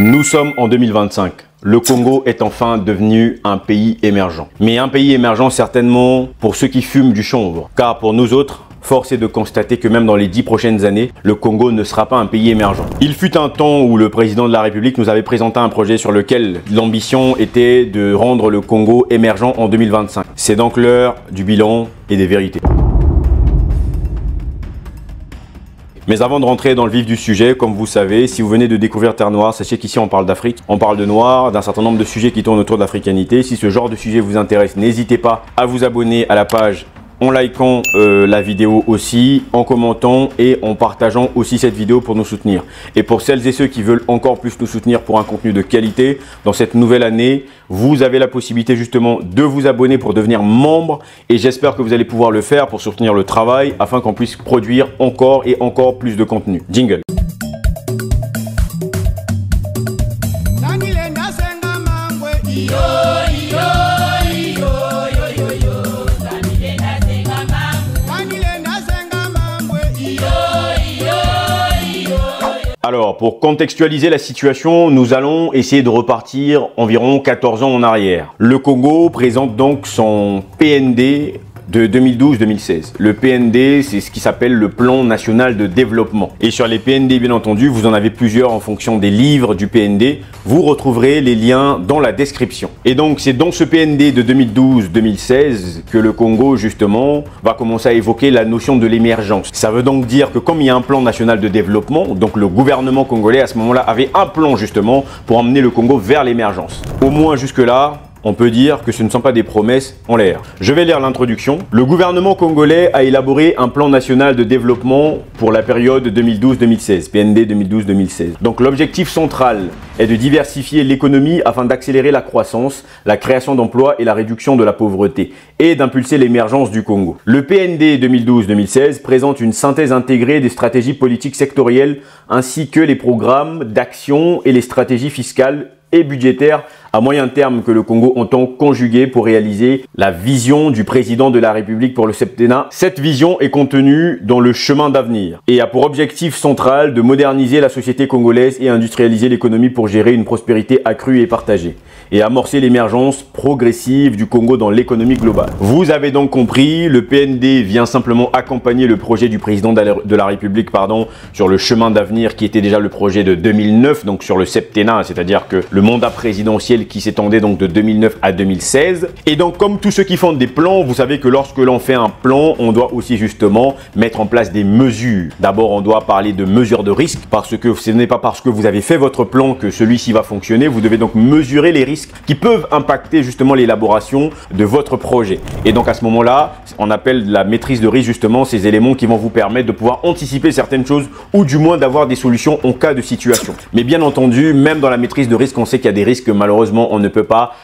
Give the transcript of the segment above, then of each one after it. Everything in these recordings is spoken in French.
Nous sommes en 2025. Le Congo est enfin devenu un pays émergent. Mais un pays émergent certainement pour ceux qui fument du chanvre. Car pour nous autres, force est de constater que même dans les 10 prochaines années, le Congo ne sera pas un pays émergent. Il fut un temps où le président de la République nous avait présenté un projet sur lequel l'ambition était de rendre le Congo émergent en 2025. C'est donc l'heure du bilan et des vérités. Mais avant de rentrer dans le vif du sujet, comme vous savez, si vous venez de découvrir Terre Noire, sachez qu'ici on parle d'Afrique, on parle de noir, d'un certain nombre de sujets qui tournent autour de l'africanité. Si ce genre de sujet vous intéresse, n'hésitez pas à vous abonner à la page en likant la vidéo aussi, en commentant et en partageant aussi cette vidéo pour nous soutenir. Et pour celles et ceux qui veulent encore plus nous soutenir pour un contenu de qualité, dans cette nouvelle année, vous avez la possibilité justement de vous abonner pour devenir membre et j'espère que vous allez pouvoir le faire pour soutenir le travail afin qu'on puisse produire encore et encore plus de contenu. Jingle. Alors, pour contextualiser la situation, nous allons essayer de repartir environ 14 ans en arrière. Le Congo présente donc son PND de 2012-2016. Le PND, c'est ce qui s'appelle le Plan National de Développement. Et sur les PND, bien entendu, vous en avez plusieurs en fonction des livres du PND. Vous retrouverez les liens dans la description. Et donc, c'est dans ce PND de 2012-2016 que le Congo, justement, va commencer à évoquer la notion de l'émergence. Ça veut donc dire que comme il y a un plan national de développement, donc le gouvernement congolais, à ce moment-là, avait un plan, justement, pour emmener le Congo vers l'émergence. Au moins jusque-là, on peut dire que ce ne sont pas des promesses en l'air. Je vais lire l'introduction. Le gouvernement congolais a élaboré un plan national de développement pour la période 2012-2016, PND 2012-2016. Donc l'objectif central est de diversifier l'économie afin d'accélérer la croissance, la création d'emplois et la réduction de la pauvreté et d'impulser l'émergence du Congo. Le PND 2012-2016 présente une synthèse intégrée des stratégies politiques sectorielles ainsi que les programmes d'action et les stratégies fiscales et budgétaire à moyen terme que le Congo entend conjuguer pour réaliser la vision du président de la République pour le septennat. Cette vision est contenue dans le chemin d'avenir et a pour objectif central de moderniser la société congolaise et industrialiser l'économie pour gérer une prospérité accrue et partagée et amorcer l'émergence progressive du Congo dans l'économie globale. Vous avez donc compris, le PND vient simplement accompagner le projet du président de la République sur le chemin d'avenir qui était déjà le projet de 2009, donc sur le septennat, c'est-à-dire que le mandat présidentiel qui s'étendait donc de 2009 à 2016. Et donc comme tous ceux qui font des plans, vous savez que lorsque l'on fait un plan, on doit aussi justement mettre en place des mesures. D'abord, on doit parler de mesures de risque parce que ce n'est pas parce que vous avez fait votre plan que celui-ci va fonctionner. Vous devez donc mesurer les risques qui peuvent impacter justement l'élaboration de votre projet. Et donc à ce moment-là, on appelle la maîtrise de risque justement ces éléments qui vont vous permettre de pouvoir anticiper certaines choses ou du moins d'avoir des solutions en cas de situation. Mais bien entendu, même dans la maîtrise de risque, on sait qu'il y a des risques que malheureusement on ne peut pas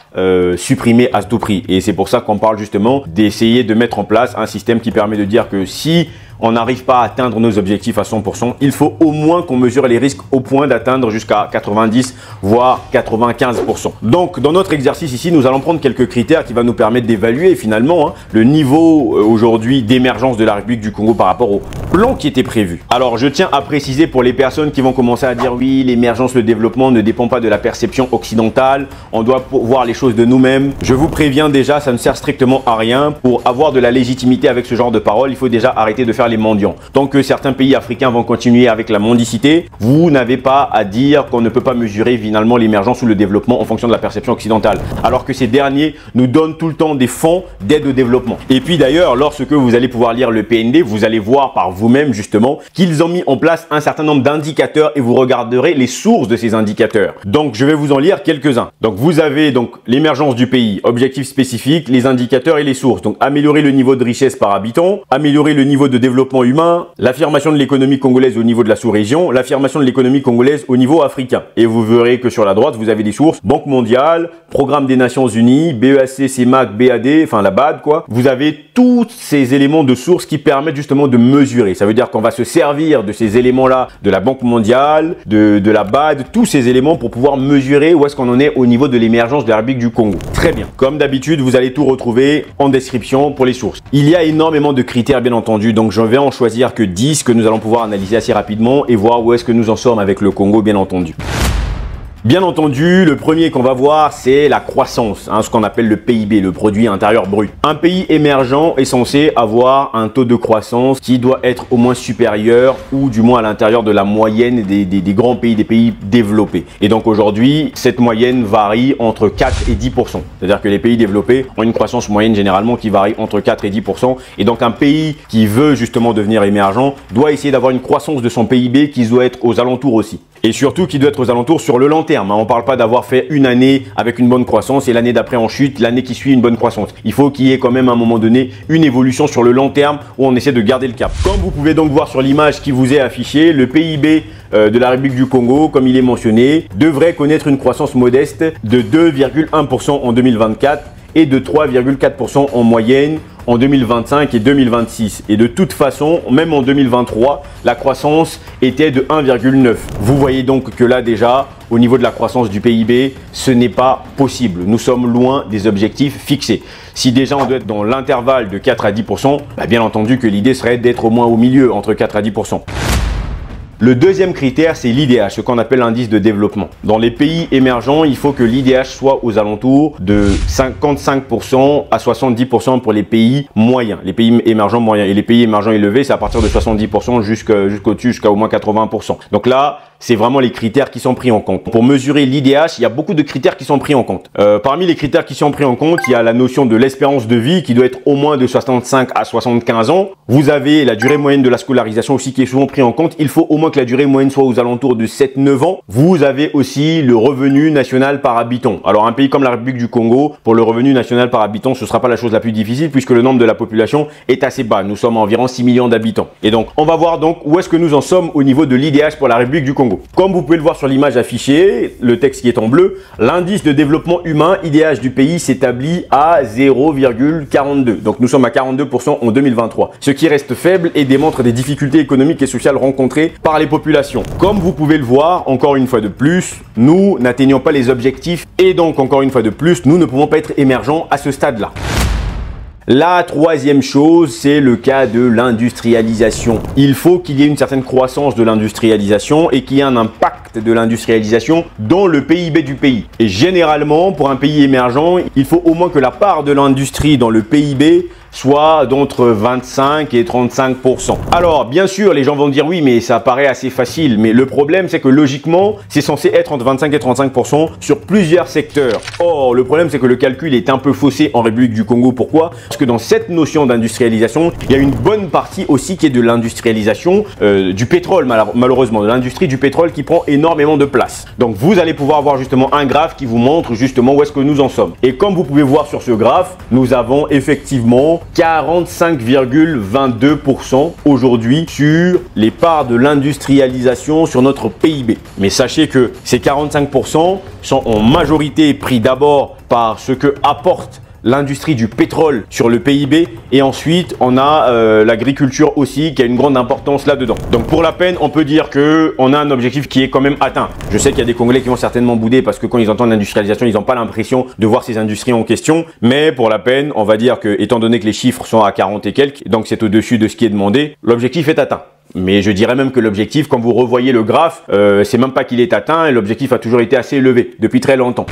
supprimer à tout prix. Et c'est pour ça qu'on parle justement d'essayer de mettre en place un système qui permet de dire que si on n'arrive pas à atteindre nos objectifs à 100%, il faut au moins qu'on mesure les risques au point d'atteindre jusqu'à 90 voire 95%. Donc dans notre exercice ici, nous allons prendre quelques critères qui vont nous permettre d'évaluer finalement le niveau aujourd'hui d'émergence de la République du Congo par rapport au plan qui était prévu. Alors je tiens à préciser pour les personnes qui vont commencer à dire oui, l'émergence, le développement ne dépend pas de la perception occidentale, on doit voir les choses de nous-mêmes. Je vous préviens déjà, ça ne sert strictement à rien. Pour avoir de la légitimité avec ce genre de paroles, il faut déjà arrêter de faire les mendiants. Tant que certains pays africains vont continuer avec la mendicité, vous n'avez pas à dire qu'on ne peut pas mesurer finalement l'émergence ou le développement en fonction de la perception occidentale. Alors que ces derniers nous donnent tout le temps des fonds d'aide au développement. Et puis d'ailleurs, lorsque vous allez pouvoir lire le PND, vous allez voir par vous-même justement qu'ils ont mis en place un certain nombre d'indicateurs et vous regarderez les sources de ces indicateurs. Donc je vais vous en lire quelques-uns. Donc vous avez donc l'émergence du pays, objectifs spécifiques, les indicateurs et les sources. Donc améliorer le niveau de richesse par habitant, améliorer le niveau de développement humain, l'affirmation de l'économie congolaise au niveau de la sous-région, l'affirmation de l'économie congolaise au niveau africain. Et vous verrez que sur la droite, vous avez des sources, Banque mondiale, Programme des Nations Unies, BEAC, CEMAC, BAD, enfin la BAD quoi. Vous avez tous ces éléments de sources qui permettent justement de mesurer. Ça veut dire qu'on va se servir de ces éléments-là, de la Banque mondiale, de la BAD, tous ces éléments pour pouvoir mesurer où est-ce qu'on en est au niveau de l'émergence de la République du Congo. Très bien. Comme d'habitude, vous allez tout retrouver en description pour les sources. Il y a énormément de critères bien entendu, donc je vais en choisir que 10 que nous allons pouvoir analyser assez rapidement et voir où est-ce que nous en sommes avec le Congo bien entendu. Bien entendu, le premier qu'on va voir, c'est la croissance, ce qu'on appelle le PIB, le produit intérieur brut. Un pays émergent est censé avoir un taux de croissance qui doit être au moins supérieur ou du moins à l'intérieur de la moyenne des grands pays, des pays développés. Et donc aujourd'hui, cette moyenne varie entre 4 et 10%. C'est-à-dire que les pays développés ont une croissance moyenne généralement qui varie entre 4 et 10%. Et donc un pays qui veut justement devenir émergent doit essayer d'avoir une croissance de son PIB qui doit être aux alentours aussi. Et surtout qui doit être aux alentours sur le long terme. On ne parle pas d'avoir fait une année avec une bonne croissance et l'année d'après en chute, l'année qui suit une bonne croissance. Il faut qu'il y ait quand même à un moment donné une évolution sur le long terme où on essaie de garder le cap. Comme vous pouvez donc voir sur l'image qui vous est affichée, le PIB de la République du Congo, comme il est mentionné, devrait connaître une croissance modeste de 2,1% en 2024 et de 3,4% en moyenne en 2025 et 2026. Et de toute façon, même en 2023, la croissance était de 1,9. Vous voyez donc que là déjà, au niveau de la croissance du PIB, ce n'est pas possible. Nous sommes loin des objectifs fixés. Si déjà on doit être dans l'intervalle de 4 à 10%, bien entendu que l'idée serait d'être au moins au milieu, entre 4 à 10%. Le deuxième critère, c'est l'IDH, ce qu'on appelle l'indice de développement. Dans les pays émergents, il faut que l'IDH soit aux alentours de 55% à 70% pour les pays moyens, les pays émergents moyens. Et les pays émergents élevés, c'est à partir de 70% jusqu'au-dessus, jusqu'à au moins 80%. Donc là, c'est vraiment les critères qui sont pris en compte. Pour mesurer l'IDH, il y a beaucoup de critères qui sont pris en compte. Parmi les critères qui sont pris en compte, il y a la notion de l'espérance de vie qui doit être au moins de 65 à 75 ans. Vous avez la durée moyenne de la scolarisation aussi qui est souvent pris en compte. Il faut au moins que la durée moyenne soit aux alentours de 7-9 ans. Vous avez aussi le revenu national par habitant. Alors un pays comme la République du Congo, pour le revenu national par habitant, ce ne sera pas la chose la plus difficile puisque le nombre de la population est assez bas. Nous sommes à environ 6 millions d'habitants. Et donc, on va voir donc où est-ce que nous en sommes au niveau de l'IDH pour la République du Congo. Comme vous pouvez le voir sur l'image affichée, le texte qui est en bleu, l'indice de développement humain, IDH du pays, s'établit à 0,42. Donc nous sommes à 42% en 2023. Ce qui reste faible et démontre des difficultés économiques et sociales rencontrées par les populations. Comme vous pouvez le voir, encore une fois de plus, nous n'atteignons pas les objectifs et donc encore une fois de plus, nous ne pouvons pas être émergents à ce stade-là. La troisième chose, c'est le cas de l'industrialisation. Il faut qu'il y ait une certaine croissance de l'industrialisation et qu'il y ait un impact de l'industrialisation dans le PIB du pays. Et généralement, pour un pays émergent, il faut au moins que la part de l'industrie dans le PIB soit d'entre 25 et 35%. Alors, bien sûr, les gens vont dire oui, mais ça paraît assez facile. Mais le problème, c'est que logiquement, c'est censé être entre 25 et 35% sur plusieurs secteurs. Or, le problème, c'est que le calcul est un peu faussé en République du Congo. Pourquoi? Parce que dans cette notion d'industrialisation, il y a une bonne partie aussi qui est de l'industrialisation du pétrole, malheureusement, de l'industrie du pétrole qui prend énormément de place. Donc, vous allez pouvoir avoir justement un graphe qui vous montre justement où est-ce que nous en sommes. Et comme vous pouvez voir sur ce graphe, nous avons effectivement 45,22% aujourd'hui sur les parts de l'industrialisation sur notre PIB. Mais sachez que ces 45% sont en majorité pris d'abord par ce que apporte l'industrie du pétrole sur le PIB et ensuite on a l'agriculture aussi qui a une grande importance là-dedans. Donc pour la peine, on peut dire qu'on a un objectif qui est quand même atteint. Je sais qu'il y a des Congolais qui vont certainement bouder parce que quand ils entendent l'industrialisation, ils n'ont pas l'impression de voir ces industries en question. Mais pour la peine, on va dire que étant donné que les chiffres sont à 40 et quelques, donc c'est au-dessus de ce qui est demandé, l'objectif est atteint. Mais je dirais même que l'objectif, quand vous revoyez le graphe, c'est même pas qu'il est atteint et l'objectif a toujours été assez élevé depuis très longtemps.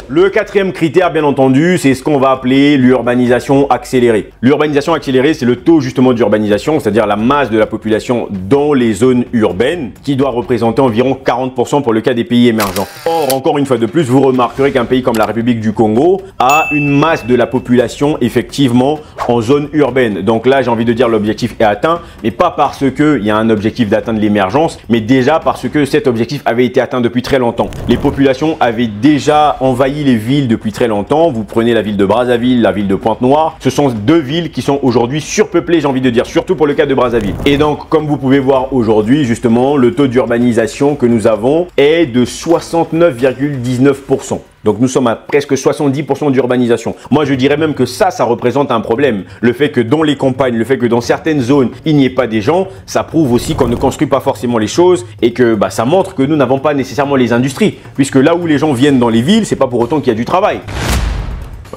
Le quatrième critère, bien entendu, c'est ce qu'on va appeler l'urbanisation accélérée. L'urbanisation accélérée, c'est le taux justement d'urbanisation, c'est-à-dire la masse de la population dans les zones urbaines, qui doit représenter environ 40% pour le cas des pays émergents. Or, encore une fois de plus, vous remarquerez qu'un pays comme la République du Congo a une masse de la population effectivement en zone urbaine. Donc là, j'ai envie de dire l'objectif est atteint, mais pas parce qu'il y a un objectif d'atteindre l'émergence, mais déjà parce que cet objectif avait été atteint depuis très longtemps. Les populations avaient déjà envahi les villes depuis très longtemps. Vous prenez la ville de Brazzaville, la ville de Pointe-Noire. Ce sont deux villes qui sont aujourd'hui surpeuplées, j'ai envie de dire, surtout pour le cas de Brazzaville. Et donc, comme vous pouvez voir aujourd'hui, justement, le taux d'urbanisation que nous avons est de 69,19%. Donc nous sommes à presque 70% d'urbanisation. Moi je dirais même que ça représente un problème. Le fait que dans les campagnes, le fait que dans certaines zones, il n'y ait pas des gens, ça prouve aussi qu'on ne construit pas forcément les choses et que ça montre que nous n'avons pas nécessairement les industries. Puisque là où les gens viennent dans les villes, c'est pas pour autant qu'il y a du travail.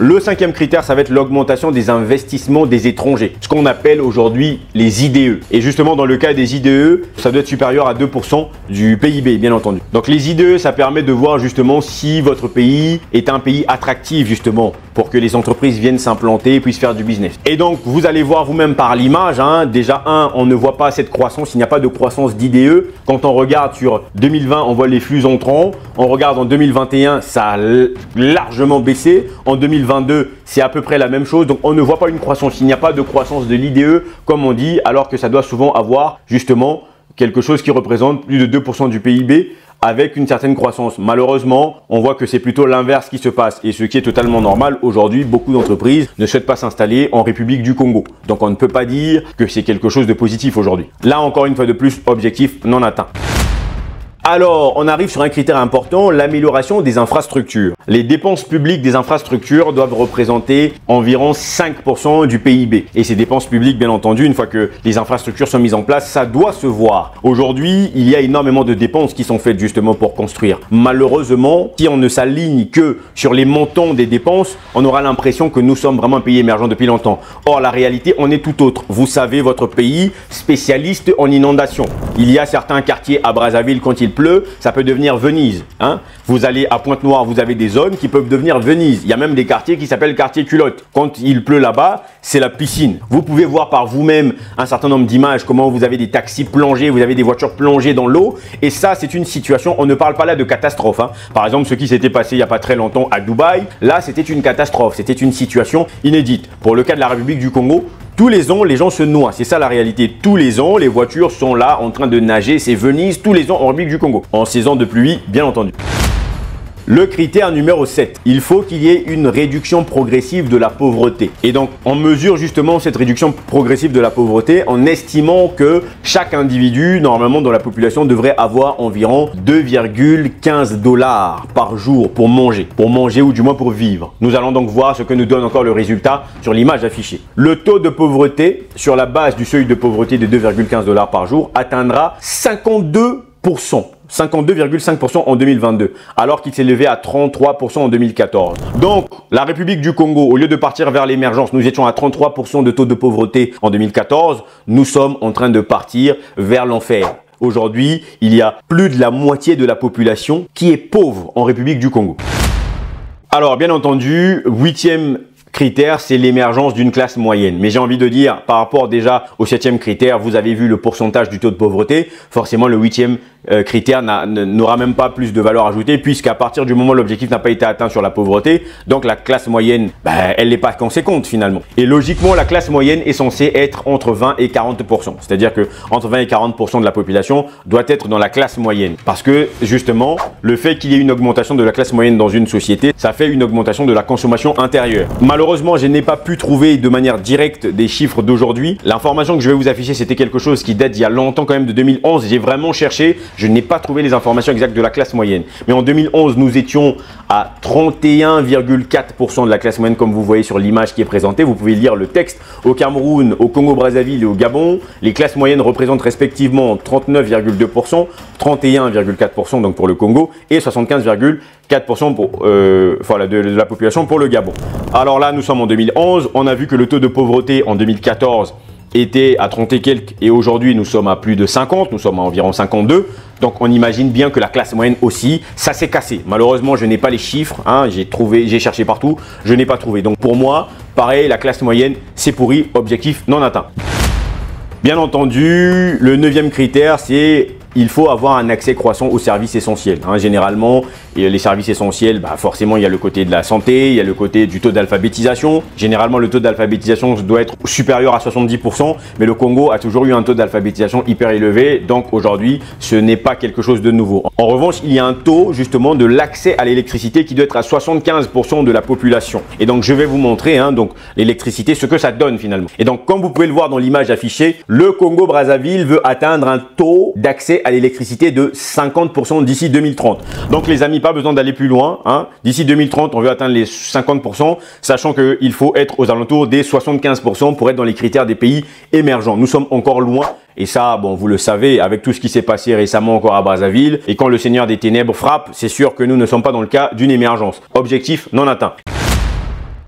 Le cinquième critère, ça va être l'augmentation des investissements des étrangers, ce qu'on appelle aujourd'hui les IDE. Et justement, dans le cas des IDE, ça doit être supérieur à 2% du PIB, bien entendu. Donc les IDE, ça permet de voir justement si votre pays est un pays attractif justement pour que les entreprises viennent s'implanter et puissent faire du business. Et donc, vous allez voir vous-même par l'image, hein, déjà on ne voit pas cette croissance, il n'y a pas de croissance d'IDE. Quand on regarde sur 2020, on voit les flux entrants. On regarde en 2021, ça a largement baissé. En 2022, c'est à peu près la même chose. Donc, on ne voit pas une croissance. Il n'y a pas de croissance de l'IDE, comme on dit, alors que ça doit souvent avoir justement quelque chose qui représente plus de 2% du PIB avec une certaine croissance. Malheureusement, on voit que c'est plutôt l'inverse qui se passe et ce qui est totalement normal. Aujourd'hui, beaucoup d'entreprises ne souhaitent pas s'installer en République du Congo. Donc, on ne peut pas dire que c'est quelque chose de positif aujourd'hui. Là, encore une fois de plus, objectif non atteint. Alors, on arrive sur un critère important, l'amélioration des infrastructures. Les dépenses publiques des infrastructures doivent représenter environ 5% du PIB. Et ces dépenses publiques, bien entendu, une fois que les infrastructures sont mises en place, ça doit se voir. Aujourd'hui, il y a énormément de dépenses qui sont faites justement pour construire. Malheureusement, si on ne s'aligne que sur les montants des dépenses, on aura l'impression que nous sommes vraiment un pays émergent depuis longtemps. Or, la réalité, on est tout autre. Vous savez, votre pays, spécialiste en inondation. Il y a certains quartiers à Brazzaville, quand il pleut, ça peut devenir Venise. Hein? Vous allez à Pointe-Noire, vous avez des zones qui peuvent devenir Venise. Il y a même des quartiers qui s'appellent quartier culotte. Quand il pleut là-bas, c'est la piscine. Vous pouvez voir par vous-même un certain nombre d'images, comment vous avez des taxis plongés, vous avez des voitures plongées dans l'eau. Et ça, c'est une situation, on ne parle pas là de catastrophe. Hein. Par exemple, ce qui s'était passé il n'y a pas très longtemps à Dubaï, là, c'était une catastrophe. C'était une situation inédite. Pour le cas de la République du Congo, tous les ans, les gens se noient. C'est ça la réalité. Tous les ans, les voitures sont là en train de nager. C'est Venise tous les ans en République du Congo. En saison de pluie, bien entendu. Le critère numéro 7, il faut qu'il y ait une réduction progressive de la pauvreté. Et donc, on mesure justement cette réduction progressive de la pauvreté en estimant que chaque individu, normalement dans la population, devrait avoir environ 2,15 $ par jour pour manger ou du moins pour vivre. Nous allons donc voir ce que nous donne encore le résultat sur l'image affichée. Le taux de pauvreté sur la base du seuil de pauvreté de 2,15 $ par jour atteindra 52%. 52,5% en 2022, alors qu'il s'est levé à 33% en 2014. Donc, la République du Congo, au lieu de partir vers l'émergence, nous étions à 33% de taux de pauvreté en 2014, nous sommes en train de partir vers l'enfer. Aujourd'hui, il y a plus de la moitié de la population qui est pauvre en République du Congo. Alors, bien entendu, 8e critère, c'est l'émergence d'une classe moyenne. Mais j'ai envie de dire, par rapport déjà au 7e critère, vous avez vu le pourcentage du taux de pauvreté. Forcément, le 8e critère n'aura même pas plus de valeur ajoutée, puisqu'à partir du moment où l'objectif n'a pas été atteint sur la pauvreté, donc la classe moyenne, elle n'est pas conséquente finalement. Et logiquement, la classe moyenne est censée être entre 20 et 40%. C'est-à-dire que entre 20 et 40% de la population doit être dans la classe moyenne. Parce que justement, le fait qu'il y ait une augmentation de la classe moyenne dans une société, ça fait une augmentation de la consommation intérieure. Malheureusement, je n'ai pas pu trouver de manière directe des chiffres d'aujourd'hui. L'information que je vais vous afficher, c'était quelque chose qui date d'il y a longtemps quand même, de 2011. J'ai vraiment cherché. Je n'ai pas trouvé les informations exactes de la classe moyenne. Mais en 2011, nous étions à 31,4% de la classe moyenne, comme vous voyez sur l'image qui est présentée. Vous pouvez lire le texte. Au Cameroun, au Congo-Brazzaville et au Gabon, les classes moyennes représentent respectivement 39,2%, 31,4% donc pour le Congo et 75,4% pour, de la population pour le Gabon. Alors là, nous sommes en 2011. On a vu que le taux de pauvreté en 2014 était à 30 et quelques et aujourd'hui nous sommes à plus de 50, nous sommes à environ 52. Donc on imagine bien que la classe moyenne aussi, ça s'est cassé. Malheureusement, je n'ai pas les chiffres, hein, j'ai cherché partout, je n'ai pas trouvé. Donc pour moi, pareil, la classe moyenne, c'est pourri, objectif non atteint. Bien entendu, le 9e critère, c'est il faut avoir un accès croissant aux services essentiels. Hein, généralement, et les services essentiels, forcément, il y a le côté de la santé, il y a le côté du taux d'alphabétisation. Généralement, le taux d'alphabétisation doit être supérieur à 70%, mais le Congo a toujours eu un taux d'alphabétisation hyper élevé. Donc aujourd'hui, ce n'est pas quelque chose de nouveau. En revanche, il y a un taux justement de l'accès à l'électricité qui doit être à 75% de la population. Et donc, je vais vous montrer donc l'électricité, ce que ça donne finalement. Et donc, comme vous pouvez le voir dans l'image affichée, le Congo-Brazzaville veut atteindre un taux d'accès à l'électricité de 50% d'ici 2030. Donc les amis, pas besoin d'aller plus loin. Hein. D'ici 2030, on veut atteindre les 50%, sachant qu'il faut être aux alentours des 75% pour être dans les critères des pays émergents. Nous sommes encore loin. Et ça, bon, vous le savez, avec tout ce qui s'est passé récemment encore à Brazzaville, et quand le Seigneur des Ténèbres frappe, c'est sûr que nous ne sommes pas dans le cas d'une émergence. Objectif non atteint.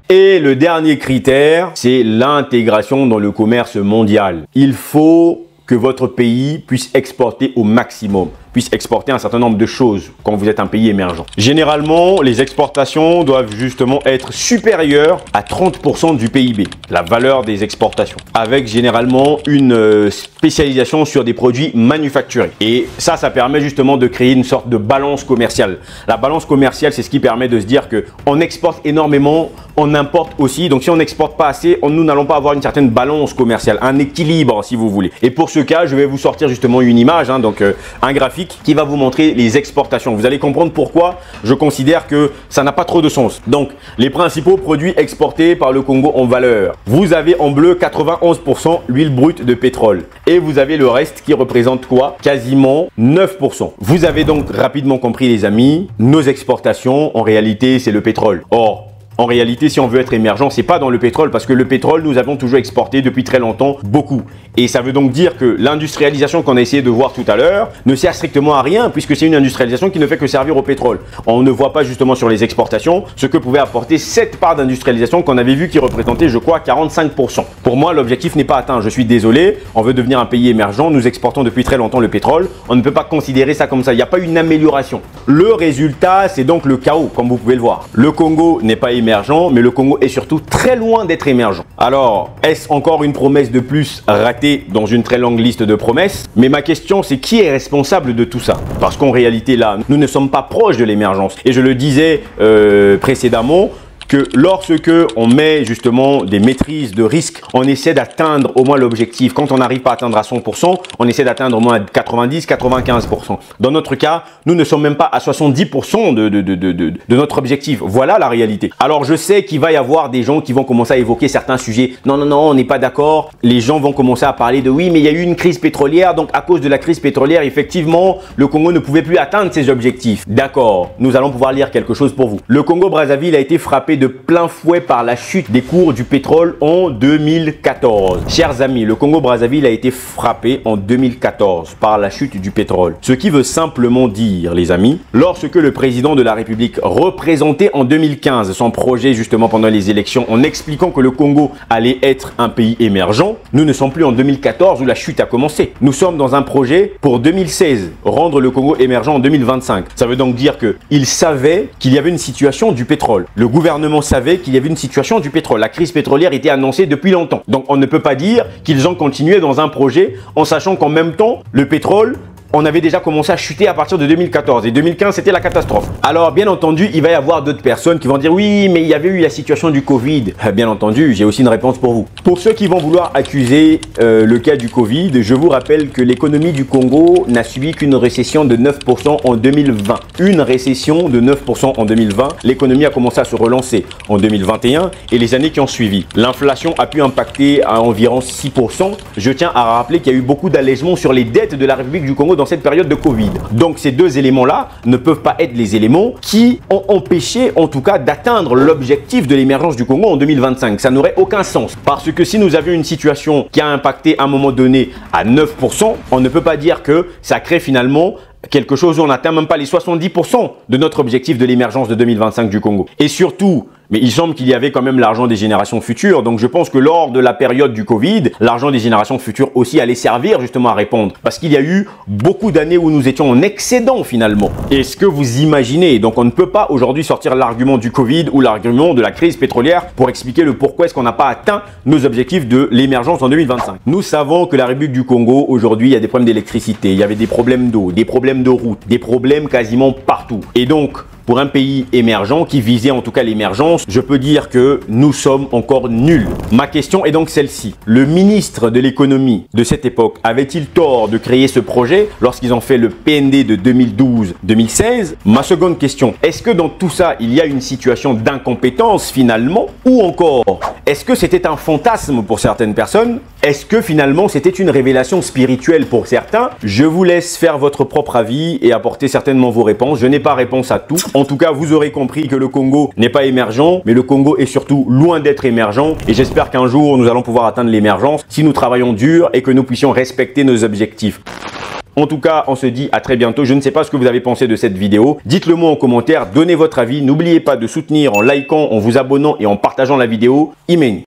Et le dernier critère, c'est l'intégration dans le commerce mondial. Il faut que votre pays puisse exporter au maximum, puisse exporter un certain nombre de choses quand vous êtes un pays émergent. Généralement, les exportations doivent justement être supérieures à 30% du PIB, la valeur des exportations, avec généralement une spécialisation sur des produits manufacturés. Et ça permet justement de créer une sorte de balance commerciale. La balance commerciale, c'est ce qui permet de se dire qu'on exporte énormément, on importe aussi. Donc si on n'exporte pas assez, nous n'allons pas avoir une certaine balance commerciale, un équilibre si vous voulez. Et pour ce cas, je vais vous sortir justement une image, donc un graphique qui va vous montrer les exportations. Vous allez comprendre pourquoi je considère que ça n'a pas trop de sens. Donc, les principaux produits exportés par le Congo en valeur. Vous avez en bleu 91% l'huile brute de pétrole. Et vous avez le reste qui représente quoi? Quasiment 9%. Vous avez donc rapidement compris les amis, nos exportations, en réalité, c'est le pétrole. Or, en réalité, si on veut être émergent, c'est pas dans le pétrole parce que le pétrole, nous avons toujours exporté depuis très longtemps beaucoup. Et ça veut donc dire que l'industrialisation qu'on a essayé de voir tout à l'heure ne sert strictement à rien puisque c'est une industrialisation qui ne fait que servir au pétrole. On ne voit pas justement sur les exportations ce que pouvait apporter cette part d'industrialisation qu'on avait vu qui représentait, je crois, 45%. Pour moi, l'objectif n'est pas atteint. Je suis désolé, on veut devenir un pays émergent. Nous exportons depuis très longtemps le pétrole. On ne peut pas considérer ça comme ça. Il n'y a pas une amélioration. Le résultat, c'est donc le chaos, comme vous pouvez le voir. Le Congo n'est pas émergent, mais le Congo est surtout très loin d'être émergent. Alors, est-ce encore une promesse de plus ratée dans une très longue liste de promesses? Mais ma question, c'est qui est responsable de tout ça? Parce qu'en réalité, là, nous ne sommes pas proches de l'émergence. Et je le disais précédemment, que lorsque on met justement des maîtrises de risque, on essaie d'atteindre au moins l'objectif. Quand on n'arrive pas à atteindre à 100%, on essaie d'atteindre au moins 90-95%. Dans notre cas, nous ne sommes même pas à 70% de notre objectif. Voilà la réalité. Alors je sais qu'il va y avoir des gens qui vont commencer à évoquer certains sujets. Non, non, non, on n'est pas d'accord. Les gens vont commencer à parler de oui, mais il y a eu une crise pétrolière. Donc à cause de la crise pétrolière, effectivement, le Congo ne pouvait plus atteindre ses objectifs. D'accord, nous allons pouvoir lire quelque chose pour vous. Le Congo-Brazzaville a été frappé de plein fouet par la chute des cours du pétrole en 2014. Chers amis, le Congo-Brazzaville a été frappé en 2014 par la chute du pétrole. Ce qui veut simplement dire, les amis, lorsque le président de la République représentait en 2015 son projet justement pendant les élections en expliquant que le Congo allait être un pays émergent, nous ne sommes plus en 2014 où la chute a commencé. Nous sommes dans un projet pour 2016, rendre le Congo émergent en 2025. Ça veut donc dire qu'il savait qu'il y avait une situation du pétrole. Le gouvernement savait qu'il y avait une situation du pétrole. La crise pétrolière était annoncée depuis longtemps. Donc on ne peut pas dire qu'ils ont continué dans un projet en sachant qu'en même temps, le pétrole, on avait déjà commencé à chuter à partir de 2014 et 2015 c'était la catastrophe. Alors bien entendu, il va y avoir d'autres personnes qui vont dire oui, mais il y avait eu la situation du Covid. Bien entendu, j'ai aussi une réponse pour vous. Pour ceux qui vont vouloir accuser le cas du Covid, je vous rappelle que l'économie du Congo n'a subi qu'une récession de 9% en 2020. Une récession de 9% en 2020. L'économie a commencé à se relancer en 2021 et les années qui ont suivi. L'inflation a pu impacter à environ 6%. Je tiens à rappeler qu'il y a eu beaucoup d'allègements sur les dettes de la République du Congo dans cette période de Covid. Donc ces deux éléments-là ne peuvent pas être les éléments qui ont empêché en tout cas d'atteindre l'objectif de l'émergence du Congo en 2025. Ça n'aurait aucun sens. Parce que si nous avions une situation qui a impacté à un moment donné à 9%, on ne peut pas dire que ça crée finalement quelque chose où on n'atteint même pas les 70% de notre objectif de l'émergence de 2025 du Congo. Et surtout, mais il semble qu'il y avait quand même l'argent des générations futures. Donc je pense que lors de la période du Covid, l'argent des générations futures aussi allait servir justement à répondre. Parce qu'il y a eu beaucoup d'années où nous étions en excédent finalement. Est-ce que vous imaginez? Donc on ne peut pas aujourd'hui sortir l'argument du Covid ou l'argument de la crise pétrolière pour expliquer le pourquoi est-ce qu'on n'a pas atteint nos objectifs de l'émergence en 2025. Nous savons que la République du Congo, aujourd'hui, il y a des problèmes d'électricité, il y avait des problèmes d'eau, des problèmes de route, des problèmes quasiment partout. Et donc, pour un pays émergent qui visait en tout cas l'émergence, je peux dire que nous sommes encore nuls. Ma question est donc celle-ci. Le ministre de l'économie de cette époque avait-il tort de créer ce projet lorsqu'ils ont fait le PND de 2012-2016? Ma seconde question, est-ce que dans tout ça, il y a une situation d'incompétence finalement? Ou encore, est-ce que c'était un fantasme pour certaines personnes? Est-ce que finalement c'était une révélation spirituelle pour certains? Je vous laisse faire votre propre avis et apporter certainement vos réponses. Je n'ai pas réponse à tout. En tout cas, vous aurez compris que le Congo n'est pas émergent, mais le Congo est surtout loin d'être émergent. Et j'espère qu'un jour, nous allons pouvoir atteindre l'émergence si nous travaillons dur et que nous puissions respecter nos objectifs. En tout cas, on se dit à très bientôt. Je ne sais pas ce que vous avez pensé de cette vidéo. Dites-le moi en commentaire, donnez votre avis. N'oubliez pas de soutenir en likant, en vous abonnant et en partageant la vidéo. Imeni.